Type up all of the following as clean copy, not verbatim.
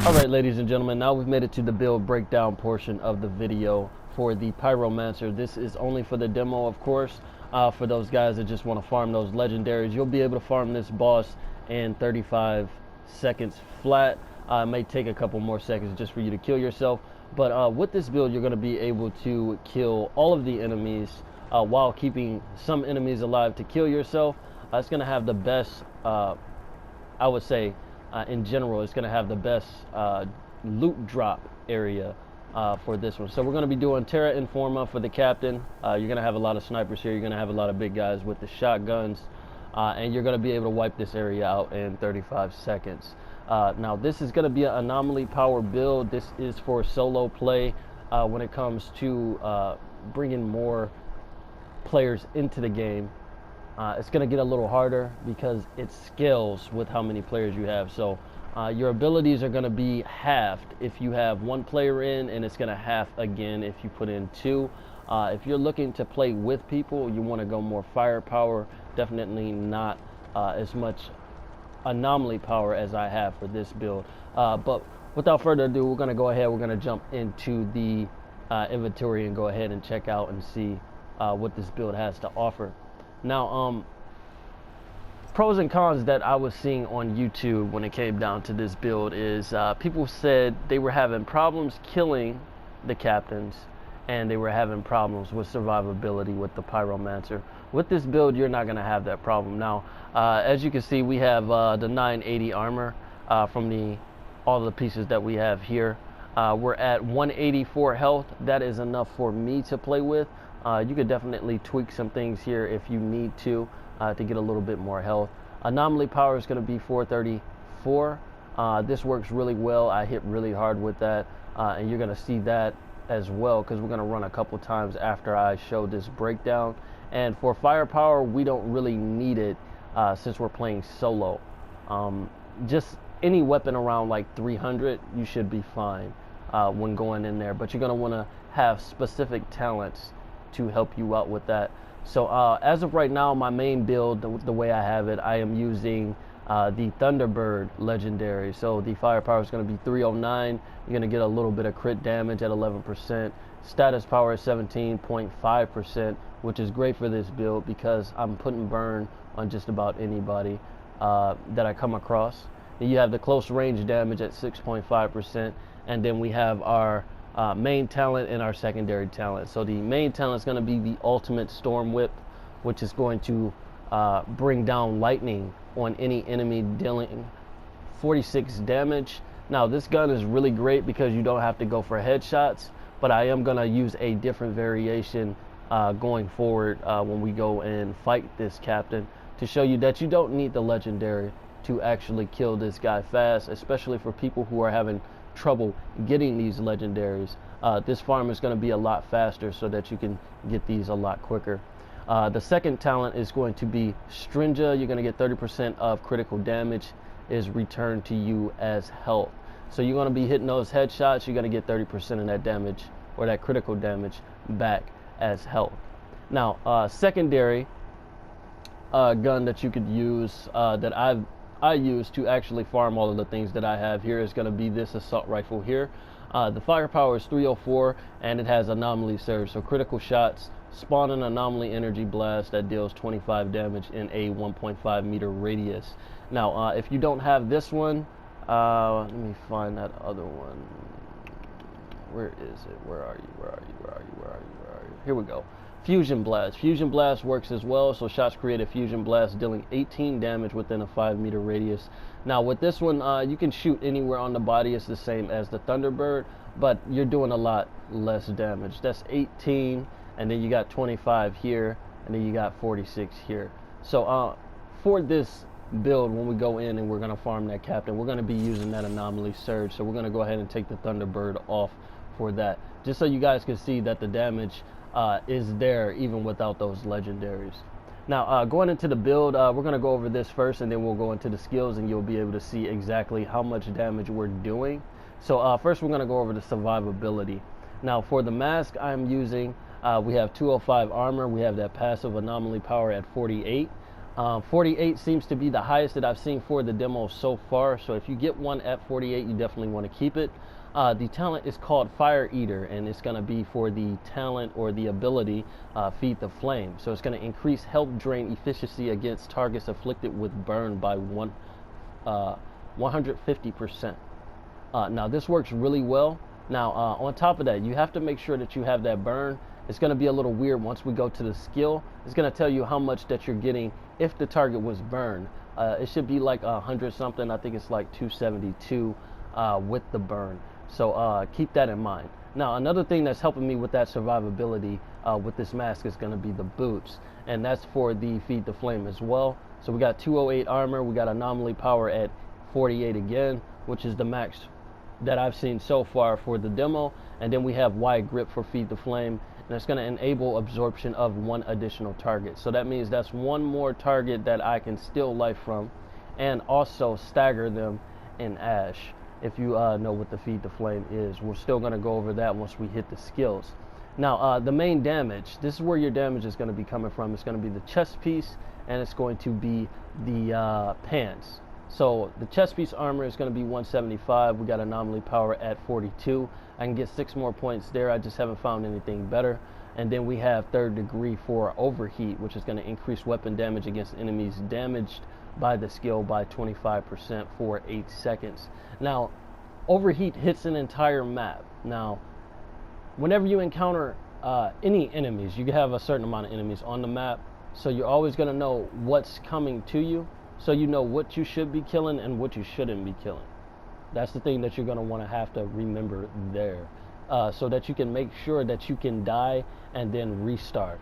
Alright, ladies and gentlemen, now we've made it to the build breakdown portion of the video for the Pyromancer. This is only for the demo, of course. For those guys that just want to farm those legendaries, you'll be able to farm this boss in 35 seconds flat. It may take a couple more seconds just for you to kill yourself, but with this build you're going to be able to kill all of the enemies while keeping some enemies alive to kill yourself. It's going to have the best, I would say, in general, it's going to have the best loot drop area for this one. So we're going to be doing Terra Informa for the Captain. You're going to have a lot of snipers here. You're going to have a lot of big guys with the shotguns. And you're going to be able to wipe this area out in 35 seconds. Now, this is going to be an anomaly power build. This is for solo play when it comes to bringing more players into the game. It's going to get a little harder because it scales with how many players you have. So your abilities are going to be halved if you have one player in, and it's going to half again if you put in two. If you're looking to play with people, you want to go more firepower. Definitely not as much anomaly power as I have for this build. But without further ado, we're going to go ahead. We're going to jump into the inventory and go ahead and check out and see what this build has to offer. Now, pros and cons that I was seeing on YouTube when it came down to this build is people said they were having problems killing the captains and they were having problems with survivability with the Pyromancer. With this build, you're not going to have that problem. Now, as you can see, we have the 980 armor from all the pieces that we have here. We're at 184 health. That is enough for me to play with. You could definitely tweak some things here if you need to get a little bit more health. Anomaly power is going to be 434. This works really well. I hit really hard with that, and you're going to see that as well because we're going to run a couple times after I show this breakdown. And for firepower, we don't really need it since we're playing solo. Just any weapon around like 300, you should be fine when going in there, but you're going to want to have specific talents to help you out with that. So as of right now, my main build, the way I have it, I am using the Thunderbird legendary. So the firepower is going to be 309. You're going to get a little bit of crit damage at 11%. Status power is 17.5%, which is great for this build because I'm putting burn on just about anybody that I come across. And you have the close range damage at 6.5%, and then we have our main talent and our secondary talent. So the main talent is going to be the ultimate storm whip, which is going to bring down lightning on any enemy, dealing 46 damage. Now this gun is really great because you don't have to go for headshots, but I am going to use a different variation going forward when we go and fight this captain to show you that you don't need the legendary to actually kill this guy fast, especially for people who are having trouble getting these legendaries. This farm is going to be a lot faster so that you can get these a lot quicker. The second talent is going to be Stringa. You're going to get 30% of critical damage is returned to you as health. So you're going to be hitting those headshots. You're going to get 30% of that damage or that critical damage back as health. Now, secondary gun that you could use that I use to actually farm all of the things that I have here is going to be this assault rifle here. The firepower is 304 and it has anomaly surge, so critical shots spawn an anomaly energy blast that deals 25 damage in a 1.5 meter radius. Now if you don't have this one, let me find that other one. Where is it? Where are you? Here we go. Fusion Blast. Fusion Blast works as well, so shots create a Fusion Blast dealing 18 damage within a 5 meter radius. Now with this one, you can shoot anywhere on the body. It's the same as the Thunderbird, but you're doing a lot less damage. That's 18, and then you got 25 here, and then you got 46 here. So for this build, when we go in and we're going to farm that captain, we're going to be using that anomaly surge, so we're going to go ahead and take the Thunderbird off for that, just so you guys can see that the damage is there even without those legendaries. Now going into the build, we're going to go over this first and then we'll go into the skills and you'll be able to see exactly how much damage we're doing. So first we're going to go over the survivability. Now for the mask I'm using, we have 205 armor, we have that passive anomaly power at 48. 48 seems to be the highest that I've seen for the demo so far. So if you get one at 48, you definitely want to keep it. The talent is called Fire Eater, and it's going to be for the talent or the ability Feed the Flame. So it's going to increase health drain efficiency against targets afflicted with burn by 150%. Now this works really well. Now on top of that, you have to make sure that you have that burn. It's going to be a little weird once we go to the skill. It's going to tell you how much that you're getting if the target was burned. It should be like 100 something. I think it's like 272 with the burn. So keep that in mind. Now another thing that's helping me with that survivability with this mask is going to be the boots, and that's for the Feed the Flame as well. So we got 208 armor, we got anomaly power at 48 again, which is the max that I've seen so far for the demo. And then we have wide grip for Feed the Flame, and it's going to enable absorption of one additional target. So that means that's one more target that I can steal life from, and also stagger them in ash. If you know what the Feed the Flame is, we're still going to go over that once we hit the skills. Now the main damage, this is where your damage is going to be coming from. It's going to be the chest piece, and it's going to be the pants. So the chest piece armor is going to be 175. We got anomaly power at 42. I can get 6 more points there. I just haven't found anything better. And then we have 3rd degree for overheat, which is going to increase weapon damage against enemies damaged by the skill by 25% for 8 seconds. Now overheat hits an entire map. Now whenever you encounter any enemies, you have a certain amount of enemies on the map, so you're always going to know what's coming to you. So you know what you should be killing and what you shouldn't be killing. That's the thing that you're going to want to have to remember there, so that you can make sure that you can die and then restart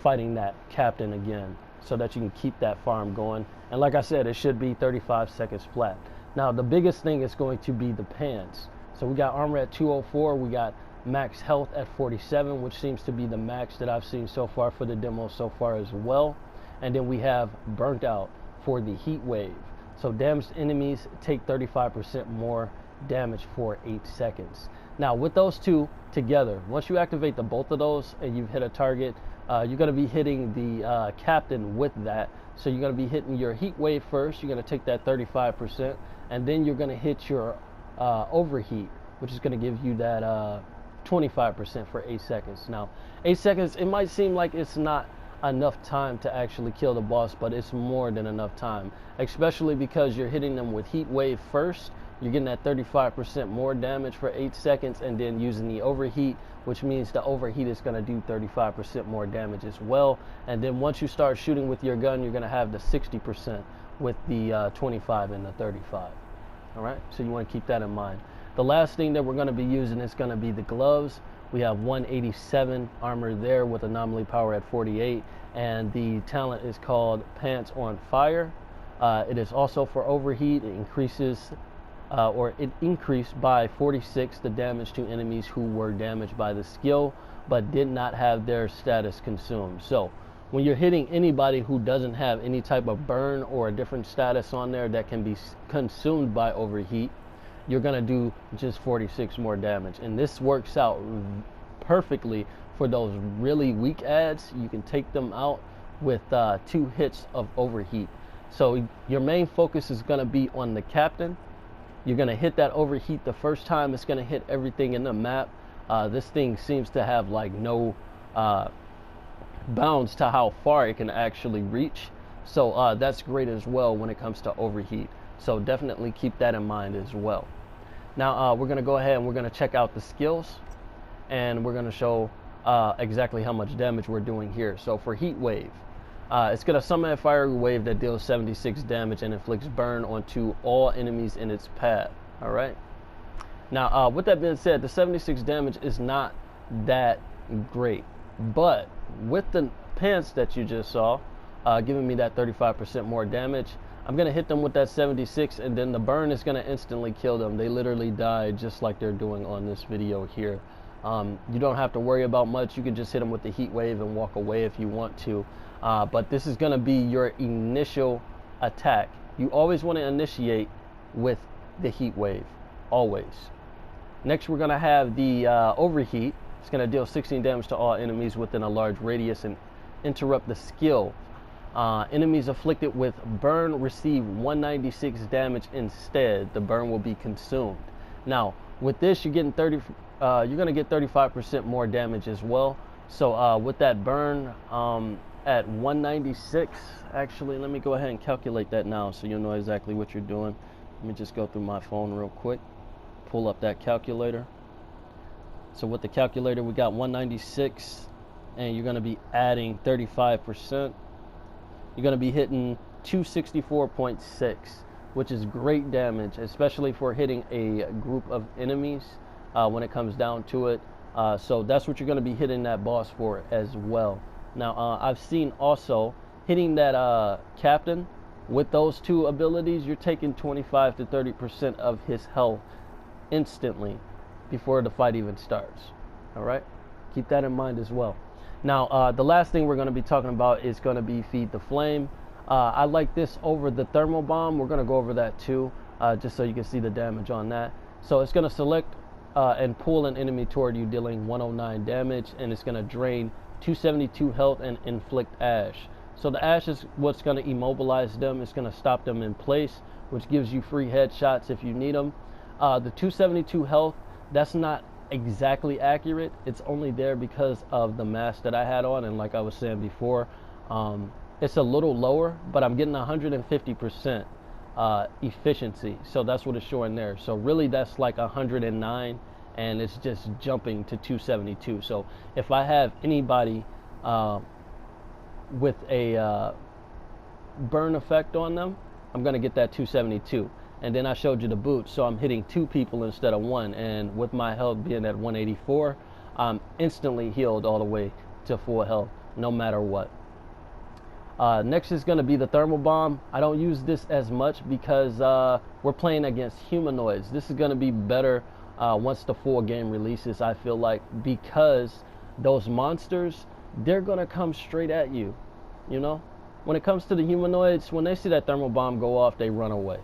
fighting that captain again, so that you can keep that farm going. And like I said, it should be 35 seconds flat. Now the biggest thing is going to be the pants. So we got armor at 204, we got max health at 47, which seems to be the max that I've seen so far for the demo so far as well. And then we have burnt out for the heat wave. So damaged enemies take 35% more damage for 8 seconds. Now with those two together, once you activate the both of those and you've hit a target, you're going to be hitting the captain with that. So you're going to be hitting your heat wave first. You're going to take that 35%, and then you're going to hit your overheat, which is going to give you that 25% for 8 seconds. Now 8 seconds, it might seem like it's not enough time to actually kill the boss, but it's more than enough time, especially because you're hitting them with heat wave first. You're getting that 35% more damage for 8 seconds, and then using the overheat, which means the overheat is going to do 35% more damage as well. And then once you start shooting with your gun, you're going to have the 60% with the 25 and the 35. All right, so you want to keep that in mind. The last thing that we're going to be using is going to be the gloves. We have 187 armor there with anomaly power at 48, and the talent is called Pants on Fire. It is also for overheat. It increases it increased by 46 the damage to enemies who were damaged by the skill but did not have their status consumed. So when you're hitting anybody who doesn't have any type of burn or a different status on there that can be consumed by overheat, you're going to do just 46 more damage. And this works out perfectly for those really weak ads. You can take them out with 2 hits of overheat. So your main focus is going to be on the captain. You're going to hit that overheat the first time. It's going to hit everything in the map. This thing seems to have like no bounds to how far it can actually reach. So that's great as well when it comes to overheat. So definitely keep that in mind as well. Now we're going to go ahead and we're going to check out the skills, and we're going to show exactly how much damage we're doing here. So for heat wave, it's going to summon a fiery wave that deals 76 damage and inflicts burn onto all enemies in its path. All right. Now with that being said, the 76 damage is not that great, but with the pants that you just saw giving me that 35% more damage, I'm going to hit them with that 76, and then the burn is going to instantly kill them. They literally die just like they're doing on this video here. You don't have to worry about much. You can just hit them with the heat wave and walk away if you want to. But this is going to be your initial attack. You always want to initiate with the heat wave, always. Next, we're going to have the overheat. It's going to deal 16 damage to all enemies within a large radius and interrupt the skill Enemies afflicted with burn receive 196 damage instead. The burn will be consumed. Now, with this, you're getting you're gonna get 35% more damage as well. So with that burn at 196, actually, let me go ahead and calculate that now so you'll know exactly what you're doing. Let me just go through my phone real quick, pull up that calculator. So with the calculator, we got 196, and you're gonna be adding 35%. You're going to be hitting 264.6, which is great damage, especially for hitting a group of enemies when it comes down to it. So that's what you're going to be hitting that boss for as well. Now, I've seen also hitting that Captain with those two abilities, you're taking 25 to 30% of his health instantly before the fight even starts. All right? Keep that in mind as well. Now, the last thing we're going to be talking about is going to be Feed the Flame. I like this over the Thermal Bomb. We're going to go over that too, just so you can see the damage on that. So it's going to select and pull an enemy toward you, dealing 109 damage, and it's going to drain 272 health and inflict ash. So the ash is what's going to immobilize them. It's going to stop them in place, which gives you free headshots if you need them. The 272 health, that's not exactly accurate. It's only there because of the mask that I had on, and like I was saying before, it's a little lower, but I'm getting 150% efficiency, so that's what it's showing there. So really that's like 109, and it's just jumping to 272. So if I have anybody with a burn effect on them, I'm gonna get that 272. And then I showed you the boots, so I'm hitting 2 people instead of 1. And with my health being at 184, I'm instantly healed all the way to full health, no matter what. Next is going to be the Thermal Bomb. I don't use this as much because we're playing against humanoids. This is going to be better once the full game releases, I feel like, because those monsters, they're going to come straight at you, you know? When it comes to the humanoids, when they see that Thermal Bomb go off, they run away.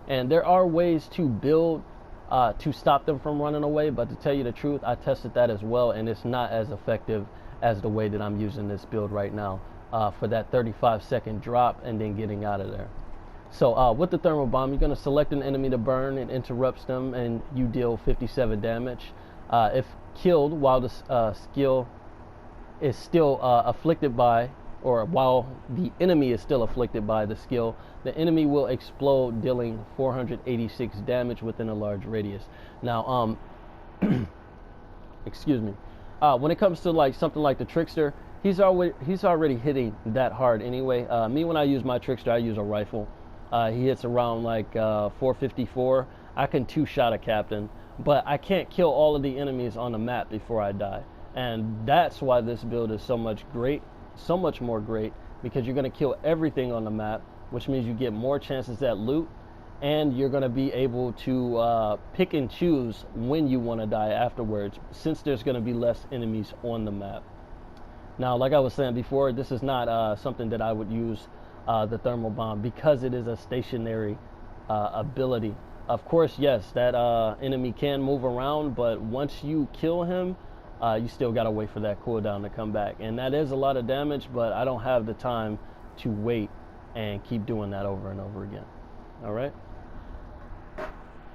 And there are ways to build to stop them from running away, but to tell you the truth, I tested that as well, and it's not as effective as the way that I'm using this build right now for that 35-second drop and then getting out of there. So with the Thermal Bomb, you're going to select an enemy to burn. It interrupts them, and you deal 57 damage. If killed while the skill is still afflicted by, or while the enemy is still afflicted by the skill, the enemy will explode, dealing 486 damage within a large radius. Now, excuse me. When it comes to like something like the Trickster, he's already hitting that hard anyway. Me, when I use my Trickster, I use a rifle. He hits around like 454. I can 2-shot a Captain, but I can't kill all of the enemies on the map before I die. And that's why this build is so much more great, because you're going to kill everything on the map, which means you get more chances at loot, and you're going to be able to pick and choose when you want to die afterwards, since there's going to be less enemies on the map. Now, like I was saying before, this is not something that I would use the Thermal Bomb, because it is a stationary ability. Of course, yes, that enemy can move around, but once you kill him, you still got to wait for that cooldown to come back. And that is a lot of damage, but I don't have the time to wait and keep doing that over and over again. All right?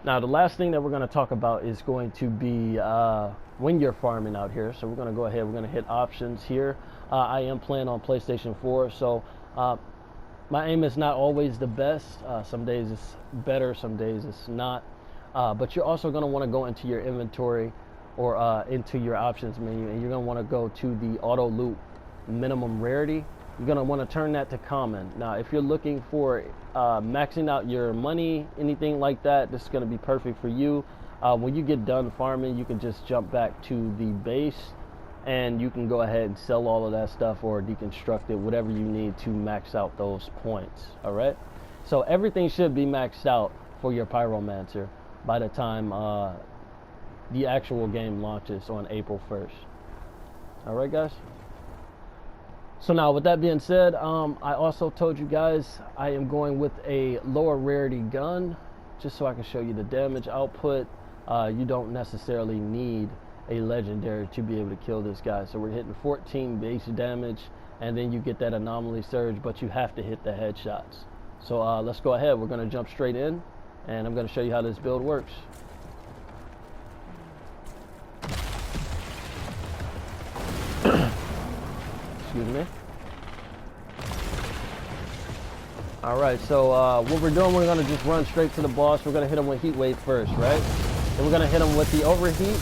Now, the last thing that we're going to talk about is going to be when you're farming out here. So we're going to go ahead, we're going to hit options here. I am playing on PlayStation 4, so my aim is not always the best. Some days it's better, some days it's not. But you're also going to want to go into your inventory or into your options menu, and you're going to want to go to the auto loot minimum rarity. You're going to want to turn that to common. Now, if you're looking for maxing out your money, anything like that, this is going to be perfect for you. When you get done farming, you can just jump back to the base, and you can go ahead and sell all of that stuff or deconstruct it, whatever you need to max out those points. All right? So everything should be maxed out for your Pyromancer by the time the actual game launches on April 1st. All right, guys? So now, with that being said, I also told you guys I am going with a lower rarity gun, just so I can show you the damage output. You don't necessarily need a legendary to be able to kill this guy. So we're hitting 14 base damage and then you get that anomaly surge, but you have to hit the headshots. So let's go ahead. We're going to jump straight in, and I'm going to show you how this build works. Excuse me. Alright, so what we're doing, we're going to just run straight to the boss. We're going to hit him with Heat Wave first, right? Then we're going to hit him with the Overheat.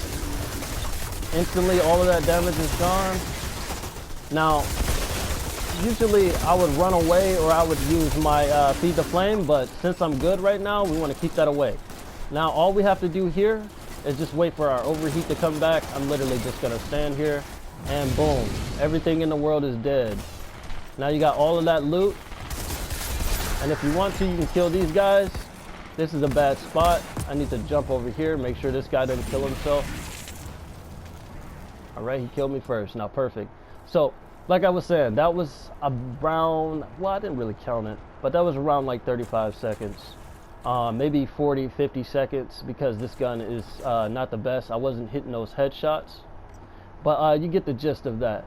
Instantly, all of that damage is gone. Now, usually I would run away or I would use my Feed the Flame, but since I'm good right now, we want to keep that away. Now, all we have to do here is just wait for our Overheat to come back. I'm literally just going to stand here, and boom, everything in the world is dead. Now you got all of that loot. And if you want to, you can kill these guys. This is a bad spot. I need to jump over here, make sure this guy doesn't kill himself. All right, he killed me first. Now, perfect. So, like I was saying, that was around, well, I didn't really count it, but that was around like 35 seconds. Maybe 40, 50 seconds, because this gun is not the best. I wasn't hitting those headshots, but you get the gist of that.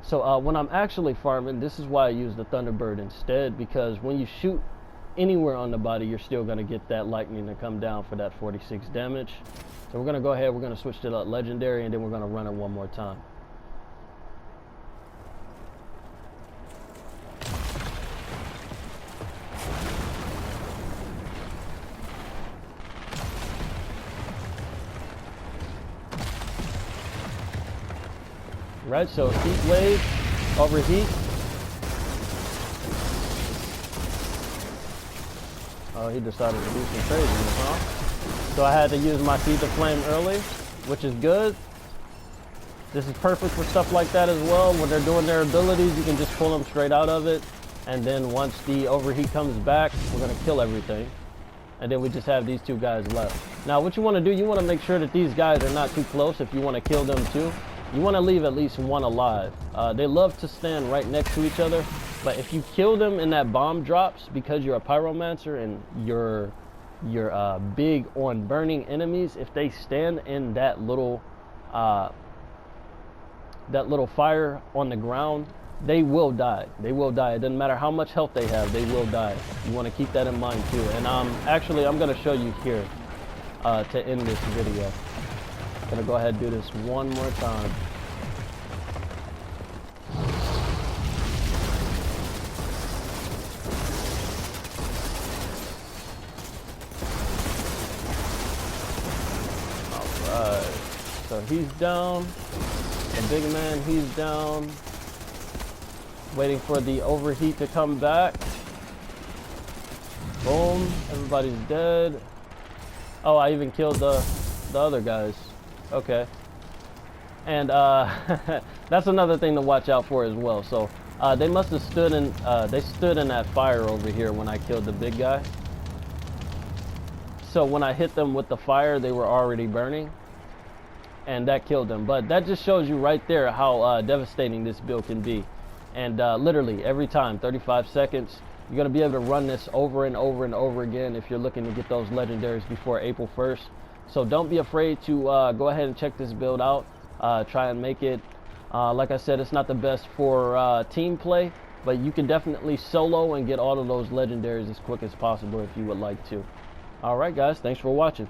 So when I'm actually farming, this is why I use the Thunderbird instead, because when you shoot anywhere on the body, you're still going to get that lightning to come down for that 46 damage. So we're going to go ahead, we're going to switch to that legendary, and then we're going to run it one more time. Right, so Heat Wave, Overheat. Oh, he decided to do some craziness, huh? So I had to use my Feed the Flame early, which is good. This is perfect for stuff like that as well. When they're doing their abilities, you can just pull them straight out of it. And then once the Overheat comes back, we're going to kill everything. And then we just have these two guys left. Now, what you want to do, you want to make sure that these guys are not too close if you want to kill them too. You want to leave at least one alive. They love to stand right next to each other, but if you kill them and that bomb drops, because you're a Pyromancer and you're big on burning enemies, if they stand in that little fire on the ground, they will die. They will die. It doesn't matter how much health they have, they will die. You want to keep that in mind too. And actually, I'm going to show you here to end this video. Gonna go ahead and do this one more time. Alright, so he's down. The big man, he's down. Waiting for the Overheat to come back. Boom, everybody's dead. Oh, I even killed the other guys. Okay, and that's another thing to watch out for as well. So they must have stood in that fire over here when I killed the big guy. So when I hit them with the fire, they were already burning, and that killed them. But that just shows you right there how devastating this build can be. And literally every time, 35 seconds, you're going to be able to run this over and over and over again if you're looking to get those legendaries before April 1st. So don't be afraid to go ahead and check this build out. Try and make it. Like I said, it's not the best for team play, but you can definitely solo and get all of those legendaries as quick as possible if you would like to. Alright guys, thanks for watching.